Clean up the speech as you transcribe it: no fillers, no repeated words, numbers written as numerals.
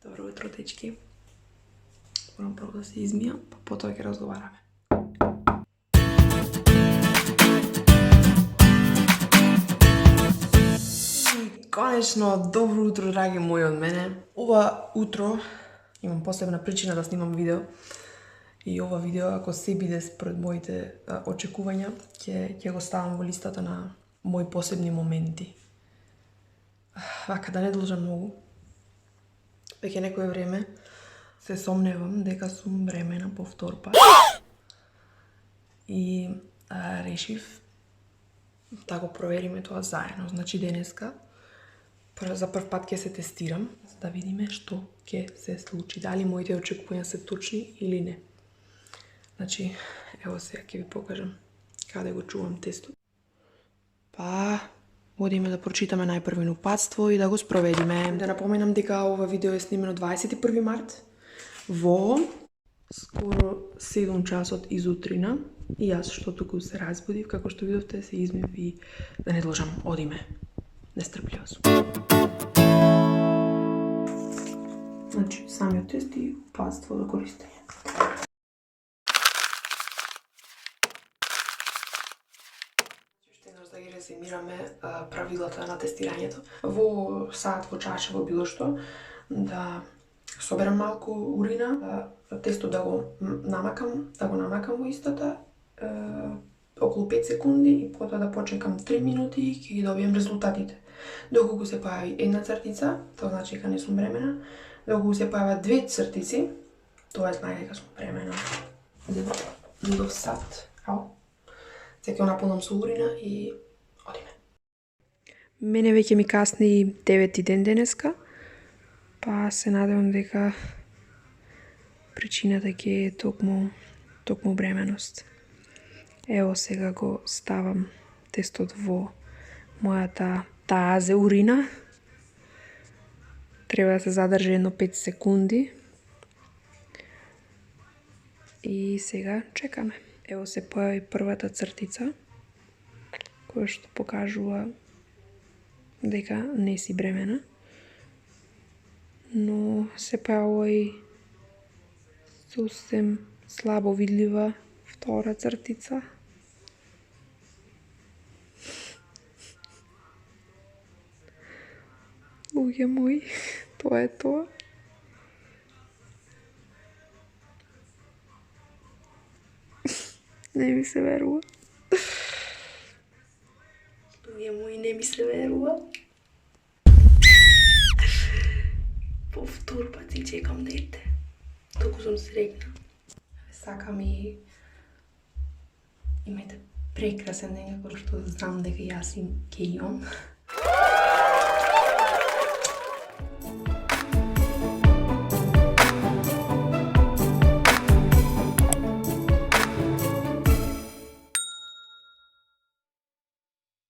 Добро утро, дечки. Морам прво да се измијам, па потоа ќе разговараме. Конечно, добро утро, драги мои од мене. Ова утро имам посебна причина да снимам видео. И ова видео, ако се биде според моите очекувања, ќе го ставам во листата на мои посебни моменти. Вака, да не должам многу. Веќе некое време се сомневам дека сум бремена по втор пат. И решив да го провериме тоа заедно. Значи денеска за прв пат ќе се тестирам, за да видиме што ќе се случи. Дали моите очекувања се точни или не. Значи, ево сега ќе ви покажам каде го чувам тестот. Па, одиме да прочитаме најпрвено упатство и да го спроведиме. Да напоменам дека ова видео е снимено 21 март во скоро 7 часот изутрина и јас што туку се разбудив, како што видовте, се измив и да не должам, одиме. Нестрплива сум. Значи, самиот тест и упатство за користење. Да ги резимираме правилата на тестирањето. Во саат, во чаша, во било што, да соберам малку урина, тестот да го намакам во истата, околу 5 секунди и потоа да почекам 3 минути и ќе ги добијам резултатите. Доколку се појави една цртица, тоа значи дека не сум бремена. Доколку се појават 2 цртици, тоа знае дека сум бремена. До сат. Сега ќе наполнам со урина и одиме. Мене веќе ми касни 9 ден денеска, па се надевам дека причината ќе е токму бременост. Ево сега го ставам тестот во мојата таазе урина. Треба да се задржи едно 5 секунди. И сега чекаме. Ево се појави првата цртица, која што покажува дека не си бремена. Но се појавува и сосем слабо видлива втора цртица. Луѓе мои, тоа е тоа. Не ми се верува. Луѓе мои, не ми се верува. По втор пат си чекам дете. Толку сум среќна. Сакам и имајте прекрасен ден, како што знам дека јас ќе имам.